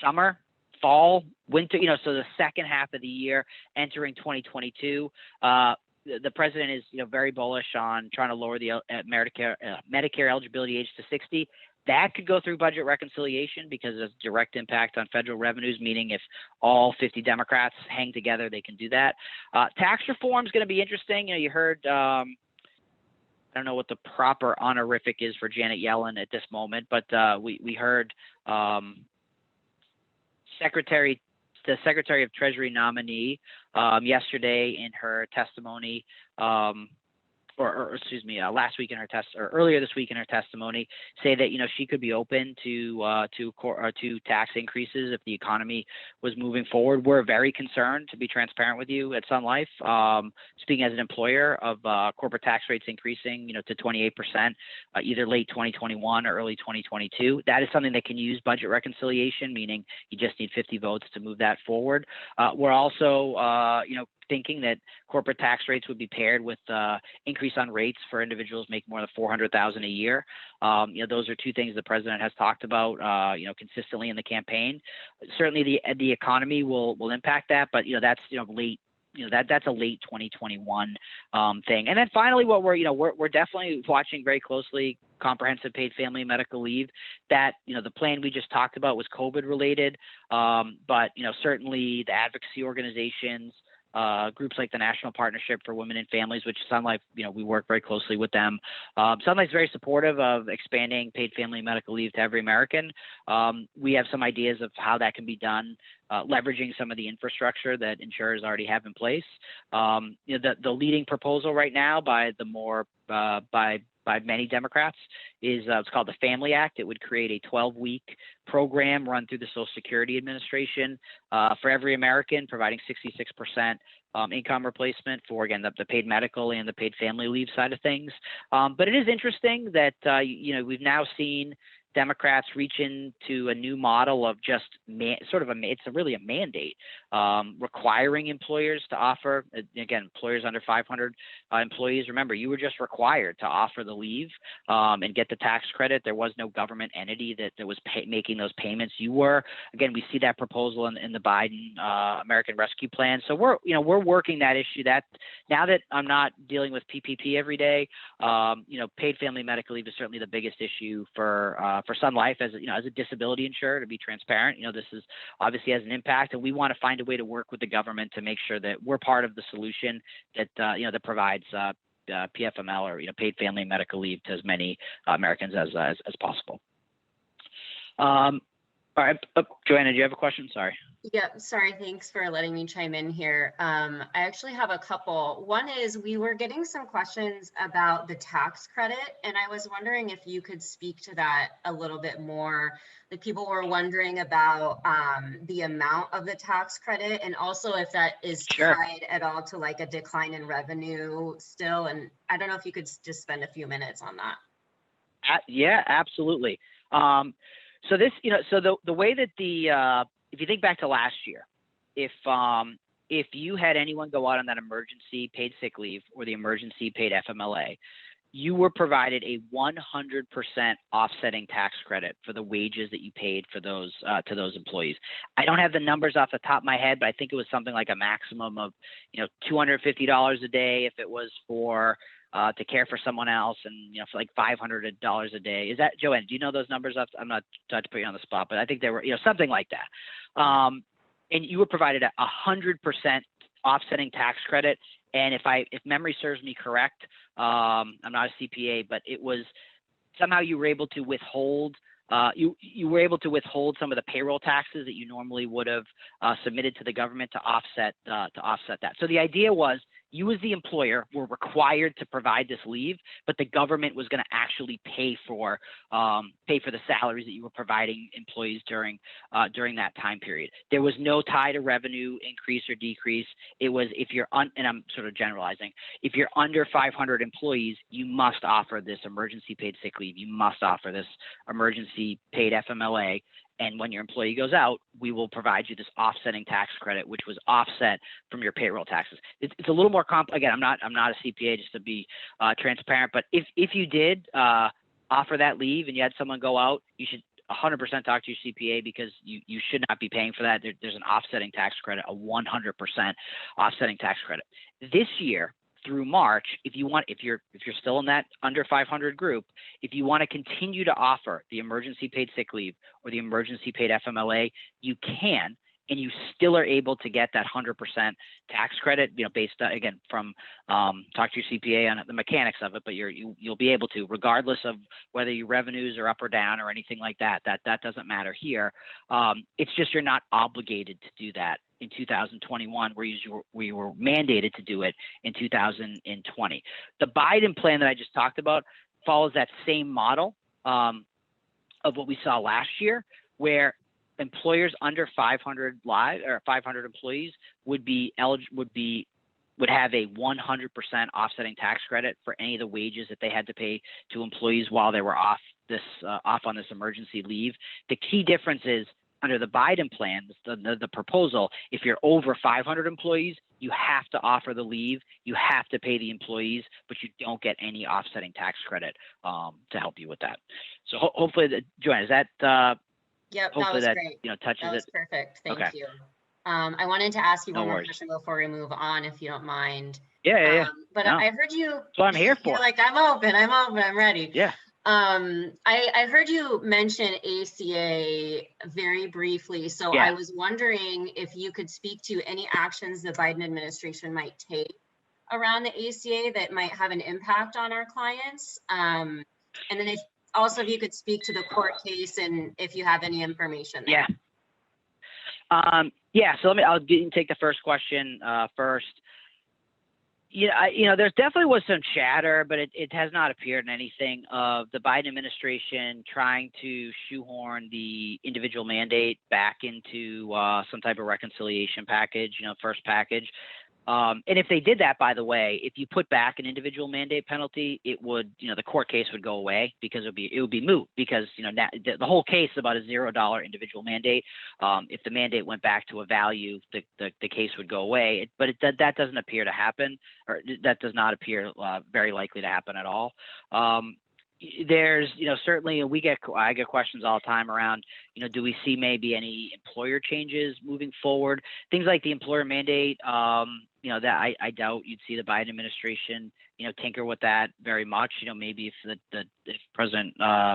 summer, fall, winter, so the second half of the year entering 2022. The president is, very bullish on trying to lower the Medicare eligibility age to 60. That could go through budget reconciliation because of direct impact on federal revenues, meaning if all 50 Democrats hang together, they can do that. Tax reform is going to be interesting. You heard, I don't know what the proper honorific is for Janet Yellen at this moment, but we heard the Secretary of Treasury nominee yesterday in her testimony, last week in her earlier this week in her testimony, say that she could be open to tax increases if the economy was moving forward. We're very concerned, to be transparent with you, at Sun Life, speaking as an employer, of corporate tax rates increasing, to 28%, either late 2021 or early 2022. That is something that can use budget reconciliation, meaning you just need 50 votes to move that forward. We're also, thinking that corporate tax rates would be paired with increase on rates for individuals making more than $400,000 a year. Those are two things the president has talked about, consistently in the campaign. Certainly, the economy will impact that, but that's late. That's a late 2021 thing. And then finally, what we're definitely watching very closely, comprehensive paid family and medical leave. That the plan we just talked about was COVID related, but certainly the advocacy organizations, groups like the National Partnership for Women and Families, which Sun Life, we work very closely with them. Sun Life is very supportive of expanding paid family and medical leave to every American. We have some ideas of how that can be done, leveraging some of the infrastructure that insurers already have in place. The leading proposal right now by many Democrats is it's called the Family Act. It would create a 12-week program run through the Social Security Administration for every American, providing 66% income replacement for, again, the paid medical and the paid family leave side of things. But it is interesting that, we've now seen Democrats reach into a new model of just it's really a mandate, requiring employers to offer, again, employers under 500 employees. Remember, you were just required to offer the leave and get the tax credit. There was no government entity that was making those payments. You were. Again, we see that proposal in the Biden American Rescue Plan. So we're working that issue. That now that I'm not dealing with PPP every day, paid family medical leave is certainly the biggest issue for Sun Life as a disability insurer. To be transparent, this is obviously has an impact, and we want to find a way to work with the government to make sure that we're part of the solution that that provides PFML or paid family medical leave to as many Americans as possible. All right, Joanna, do you have a question? Sorry. Yeah, sorry. Thanks for letting me chime in here. I actually have a couple. One is we were getting some questions about the tax credit, and I was wondering if you could speak to that a little bit more. Like, people were wondering about the amount of the tax credit, and also if that is tied at all to like a decline in revenue still. And I don't know if you could just spend a few minutes on that. Yeah, absolutely. So this, the way that if you think back to last year, if you had anyone go out on that emergency paid sick leave or the emergency paid FMLA, you were provided a 100% offsetting tax credit for the wages that you paid for those to those employees. I don't have the numbers off the top of my head, but I think it was something like a maximum of $250 a day if it was for to care for someone else, and for like $500 a day. Is that, Joanne? Do you know those numbers? I'm not trying to put you on the spot, but I think they were something like that. And you were provided a 100% offsetting tax credit. And if memory serves me correct, I'm not a CPA, but it was somehow you were able to withhold. You were able to withhold some of the payroll taxes that you normally would have submitted to the government to offset that. So the idea was, you as the employer were required to provide this leave, but the government was going to actually pay for the salaries that you were providing employees during that time period. There was no tie to revenue increase or decrease. It was if you're and I'm sort of generalizing, if you're under 500 employees, you must offer this emergency paid sick leave. You must offer this emergency paid FMLA. And when your employee goes out, we will provide you this offsetting tax credit, which was offset from your payroll taxes. It's a little more again, I'm not a CPA, just to be transparent. But if you did offer that leave and you had someone go out, you should 100% talk to your CPA, because you should not be paying for that. There's an offsetting tax credit, a 100% offsetting tax credit. This year, through March, if you're still in that under 500 group, if you want to continue to offer the emergency paid sick leave or the emergency paid FMLA, you can, and you still are able to get that 100% tax credit, based again from talk to your CPA on the mechanics of it, but you'll be able to, regardless of whether your revenues are up or down or anything like that. That doesn't matter here. It's just you're not obligated to do that in 2021, where we were mandated to do it in 2020. The Biden plan that I just talked about follows that same model of what we saw last year, where employers under 500 employees would have a 100% offsetting tax credit for any of the wages that they had to pay to employees while they were off on this emergency leave. The key difference is, under the Biden plan, the proposal, if you're over 500 employees, you have to offer the leave, you have to pay the employees, but you don't get any offsetting tax credit to help you with that. So hopefully, Joanna, is that Yep, hopefully that was that great. touches That was it? perfect. Thank Okay. you. I wanted to ask you No one more worries. question before we move on, if you don't mind. Yeah. But No. I heard you. That's what I'm here for. You're like, I'm open, I'm ready. Yeah. I heard you mention ACA very briefly. So Yeah. I was wondering if you could speak to any actions the Biden administration might take around the ACA that might have an impact on our clients. And then if you could speak to the court case and if you have any information there. Yeah. So I'll take the first question first. There definitely was some chatter, but it has not appeared in anything of the Biden administration trying to shoehorn the individual mandate back into some type of reconciliation package, first package. And if they did that, by the way, if you put back an individual mandate penalty, it would, the court case would go away, because it would be moot, because, the whole case about a $0 individual mandate. If the mandate went back to a value, the case would go away. But that doesn't appear to happen, or that does not appear very likely to happen at all. There's, certainly I get questions all the time around, do we see maybe any employer changes moving forward? Things like the employer mandate, that I doubt you'd see the Biden administration, tinker with that very much. Maybe if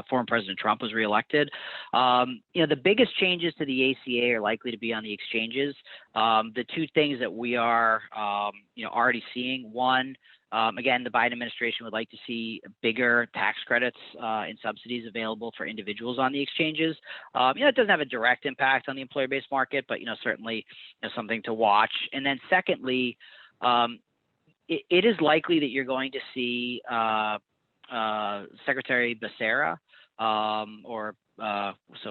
former President Trump was reelected. The biggest changes to the ACA are likely to be on the exchanges. The two things that we are, already seeing, one, again, the Biden administration would like to see bigger tax credits and subsidies available for individuals on the exchanges. It doesn't have a direct impact on the employer-based market, but certainly something to watch. And then secondly, it is likely that you're going to see Secretary Becerra, so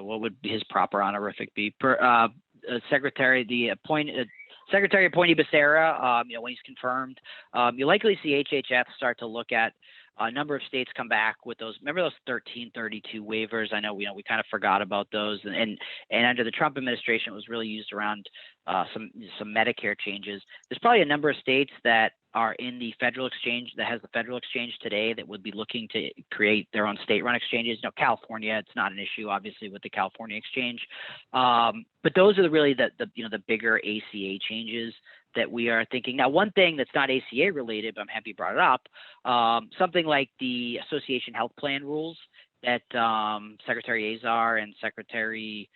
what would his proper honorific be? Secretary appointee Becerra, when he's confirmed, you'll likely see HHS start to look at a number of states come back with those. Remember those 1332 waivers? I know we kind of forgot about those, and under the Trump administration, it was really used around some Medicare changes. There's probably a number of states that are in the federal exchange, that has the federal exchange today, that would be looking to create their own state-run exchanges. California, it's not an issue, obviously, with the California exchange, but those are really the bigger ACA changes that we are thinking. Now, one thing that's not ACA related, but I'm happy you brought it up, something like the association health plan rules that Secretary Azar and Secretary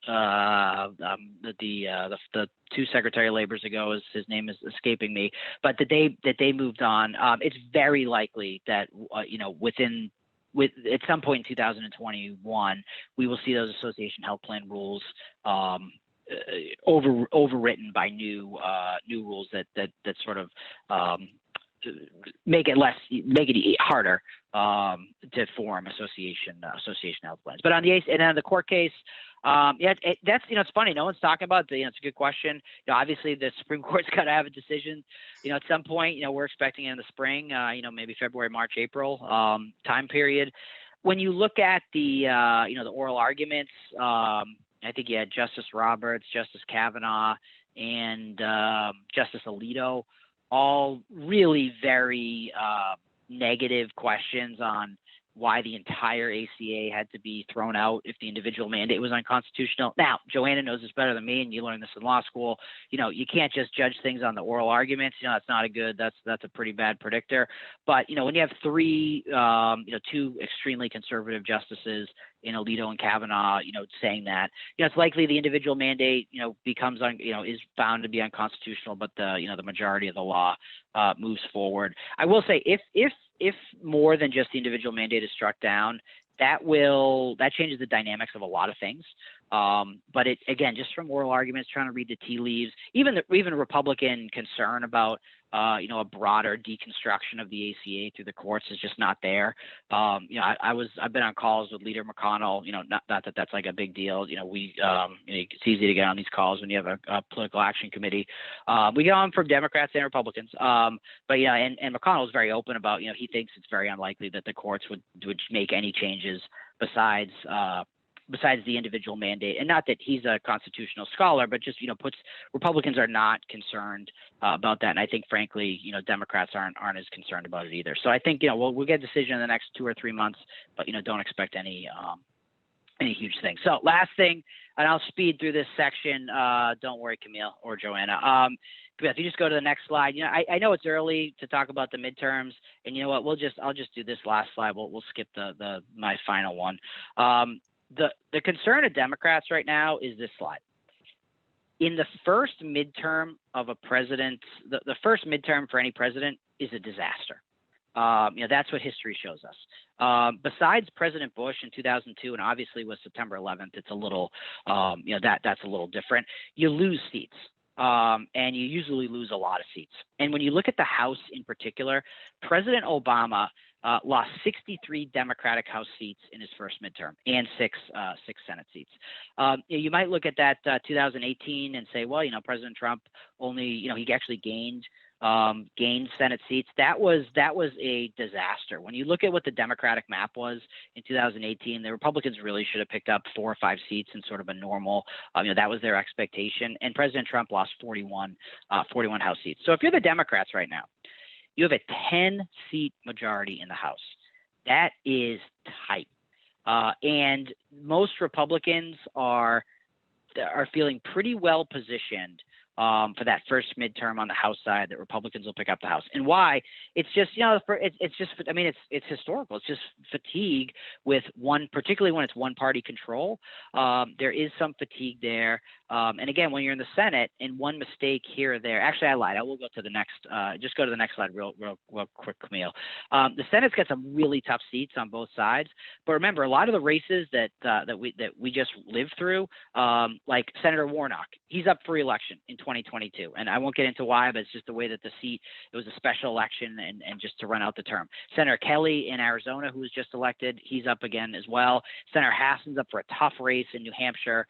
the two Secretary of Labors ago, his name is escaping me, but that they moved on. It's very likely that at some point in 2021, we will see those association health plan rules overwritten by new rules that sort of make it harder to form association health plans. But on the court case, that's it's funny. No one's talking about it's a good question. Obviously the Supreme Court's got to have a decision. At some point, we're expecting it in the spring. Maybe February, March, April time period. When you look at the the oral arguments, I think you had Justice Roberts, Justice Kavanaugh, and Justice Alito, all really very negative questions on why the entire ACA had to be thrown out if the individual mandate was unconstitutional. Now, Joanna knows this better than me, and you learned this in law school. You can't just judge things on the oral arguments. That's not that's a pretty bad predictor. But, when you have three, two extremely conservative justices in Alito and Kavanaugh, saying that, it's likely the individual mandate, becomes, is found to be unconstitutional, but the majority of the law moves forward. I will say if more than just the individual mandate is struck down, that changes the dynamics of a lot of things. But it, again, just from oral arguments, trying to read the tea leaves, even Republican concern about, a broader deconstruction of the ACA through the courts is just not there. I've been on calls with Leader McConnell, not that that's like a big deal. It's easy to get on these calls when you have a political action committee. We get on from Democrats and Republicans. But and McConnell is very open about, he thinks it's very unlikely that the courts would make any changes besides the individual mandate. And not that he's a constitutional scholar, but just, Republicans are not concerned about that. And I think, frankly, Democrats aren't as concerned about it either. So I think, we'll get a decision in the next 2 or 3 months, but, don't expect any huge thing. So last thing, and I'll speed through this section. Don't worry, Camille or Joanna. If you just go to the next slide, I know it's early to talk about the midterms, and you know what, I'll just do this last slide. We'll skip my final one. The concern of Democrats right now is this slide. In the first midterm of a president, the first midterm for any president is a disaster. That's what history shows us. Besides President Bush in 2002, and obviously with September 11th, it's a little, that's a little different. You lose seats. And you usually lose a lot of seats. And when you look at the House in particular, President Obama lost 63 Democratic House seats in his first midterm and six Senate seats. You might look at that 2018 and say, well, President Trump only, he actually gained Senate seats. That was a disaster. When you look at what the Democratic map was in 2018, the Republicans really should have picked up 4 or 5 seats in sort of a normal, that was their expectation. And President Trump lost 41 House seats. So if you're the Democrats right now, you have a 10-seat majority in the House. That is tight. And most Republicans are feeling pretty well positioned for that first midterm on the House side, that Republicans will pick up the House. And why? It's just, it's historical. It's just fatigue with particularly when it's one party control. There is some fatigue there. And again, when you're in the Senate and one mistake here or there, actually I lied. I will go to the next, just go to the next slide real quick, Camille. The Senate's got some really tough seats on both sides, but remember, a lot of the races that we just lived through, like Senator Warnock, he's up for re-election in 2022. And I won't get into why, but it's just the way that the seat, it was a special election and just to run out the term. Senator Kelly in Arizona, who was just elected, he's up again as well. Senator Hassan's up for a tough race in New Hampshire.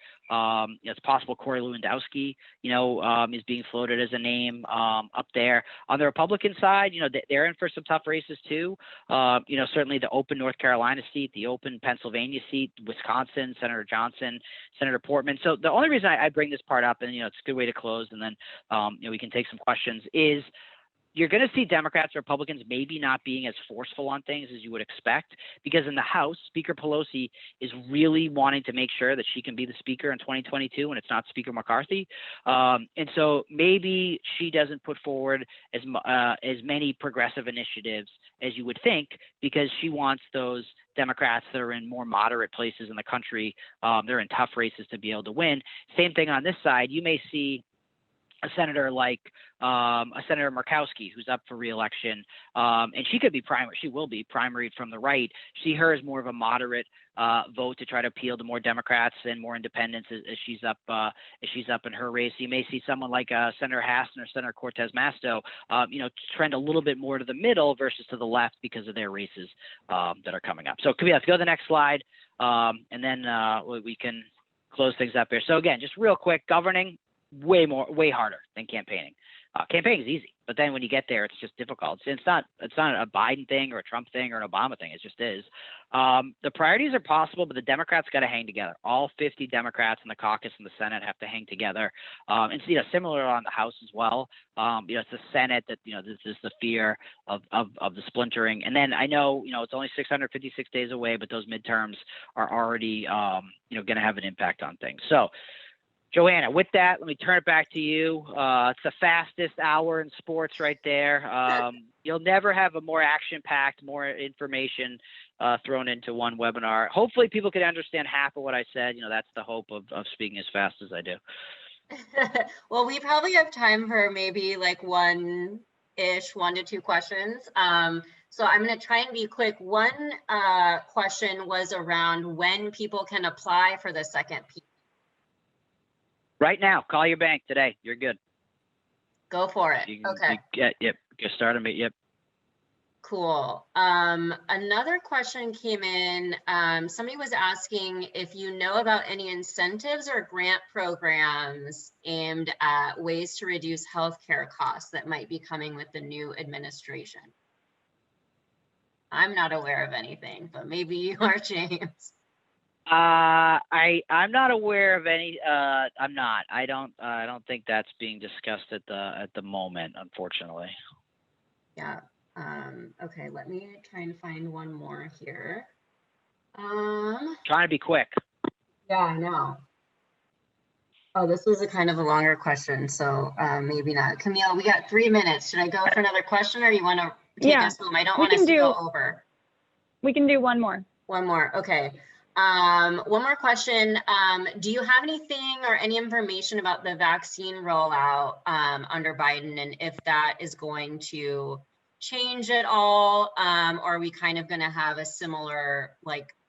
It's possible Corey Lewandowski, is being floated as a name up there. On the Republican side, they're in for some tough races too. Certainly the open North Carolina seat, the open Pennsylvania seat, Wisconsin, Senator Johnson, Senator Portman. So the only reason I bring this part up, and it's a good way to close, and then we can take some questions, is you're going to see Democrats or Republicans maybe not being as forceful on things as you would expect, because in the House, Speaker Pelosi is really wanting to make sure that she can be the speaker in 2022 and it's not Speaker McCarthy. And so maybe she doesn't put forward as many progressive initiatives as you would think, because she wants those Democrats that are in more moderate places in the country, they're in tough races, to be able to win. Same thing on this side. You may see a senator like a Senator Murkowski, who's up for reelection, and she could be primary. She will be primaried from the right. See her as more of a moderate vote to try to appeal to more Democrats and more independents as she's up in her race. You may see someone like Senator Hassan or Senator Cortez Masto, trend a little bit more to the middle versus to the left because of their races that are coming up. So, Camille, if you go to the next slide, and then we can close things up here. So again, just real quick, governing way harder than campaigning. Campaigning is easy, but then when you get there, it's just difficult. It's not a Biden thing or a Trump thing or an Obama thing. It just is. The priorities are possible, but the Democrats got to hang together. All 50 Democrats in the caucus and the Senate have to hang together. And similar on the House as well. It's the Senate that this is the fear of the splintering. And then I know it's only 656 days away, but those midterms are already going to have an impact on things. So, Joanna, with that, let me turn it back to you. It's the fastest hour in sports right there. You'll never have a more action-packed, more information thrown into one webinar. Hopefully people can understand half of what I said. That's the hope of speaking as fast as I do. Well, we probably have time for maybe like one to two questions. So I'm going to try and be quick. One question was around when people can apply for the second P. Right now, call your bank today. You're good. Go for it. Okay. Yep. Get started. Yep. Cool. Another question came in. Somebody was asking if you know about any incentives or grant programs aimed at ways to reduce healthcare costs that might be coming with the new administration. I'm not aware of anything, but maybe you are, James. I'm not aware of any. I'm not. I don't think that's being discussed at the moment, unfortunately. Yeah. Okay. Let me try and find one more here. Trying to be quick. Yeah, I know. Oh, this was a kind of a longer question, so maybe not. Camille, we got 3 minutes. Should I go for another question, or you want to take us home? I don't want us to go over. We can do one more. One more. Okay. One more question. Do you have anything or any information about the vaccine rollout under Biden, and if that is going to change at all, or are we kind of going to have a similar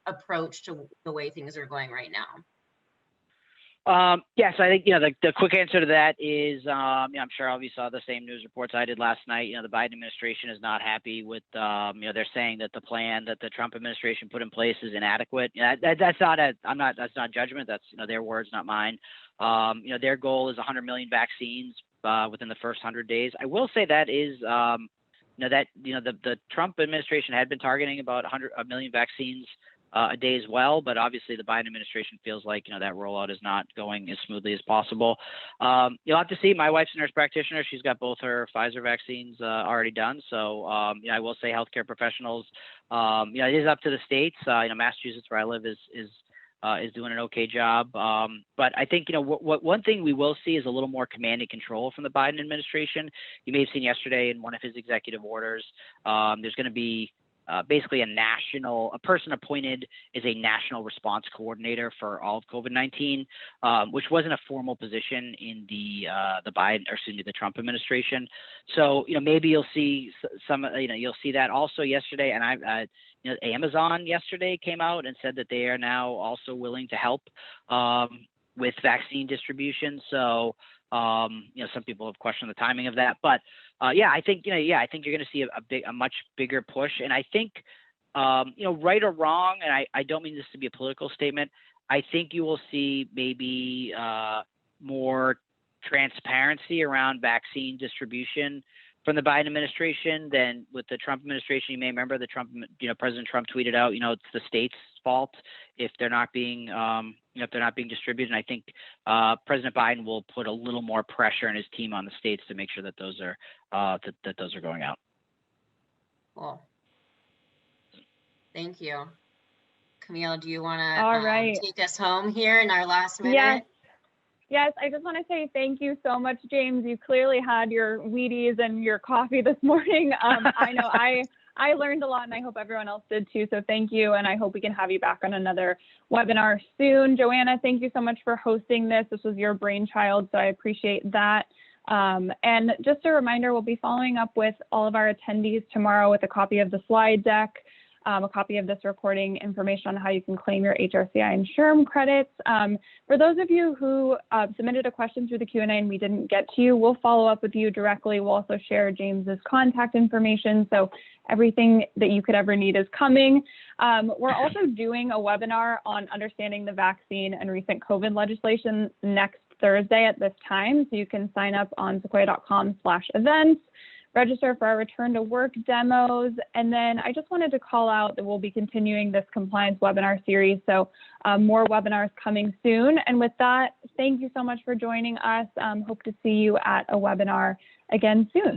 approach to the way things are going right now? Yes, I think the quick answer to that is I'm sure all of you saw the same news reports I did last night. The Biden administration is not happy with they're saying that the plan that the Trump administration put in place is inadequate. That's not judgment. That's their words, not mine. Their goal is 100 million vaccines within the first 100 days. I will say that is the Trump administration had been targeting about 1 million vaccines a day as well, but obviously the Biden administration feels like that rollout is not going as smoothly as possible. You'll have to see. My wife's a nurse practitioner. She's got both her Pfizer vaccines already done. So I will say healthcare professionals. It is up to the states. Massachusetts, where I live, is doing an okay job. But I think what one thing we will see is a little more command and control from the Biden administration. You may have seen yesterday in one of his executive orders, there's going to be basically a person appointed as a national response coordinator for all of COVID-19, which wasn't a formal position in the Trump administration. So maybe you'll see you'll see that also yesterday. And Amazon yesterday came out and said that they are now also willing to help with vaccine distribution. So some people have questioned the timing of that, but I think you're going to see a much bigger push. And I think right or wrong, and I don't mean this to be a political statement, I think you will see maybe more transparency around vaccine distribution from the Biden administration than with the Trump administration. You may remember President Trump tweeted out, it's the state's fault if they're not being distributed. And I think President Biden will put a little more pressure on his team on the states to make sure that those are going out. Cool. Thank you. Camille, do you want to take us home here in our last minute? Yes, I just want to say thank you so much, James. You clearly had your Wheaties and your coffee this morning. I know I learned a lot, and I hope everyone else did too. So thank you, and I hope we can have you back on another webinar soon. Joanna, thank you so much for hosting this. This was your brainchild, so I appreciate that. And just a reminder, we'll be following up with all of our attendees tomorrow with a copy of the slide deck, a copy of this recording, information on how you can claim your HRCI and SHRM credits. For those of you who submitted a question through the Q&A and we didn't get to you, we'll follow up with you directly. We'll also share James's contact information. So everything that you could ever need is coming. We're also doing a webinar on understanding the vaccine and recent COVID legislation next Thursday at this time. So you can sign up on sequoia.com/events. Register for our return to work demos. And then I just wanted to call out that we'll be continuing this compliance webinar series. So more webinars coming soon. And with that, thank you so much for joining us. Hope to see you at a webinar again soon.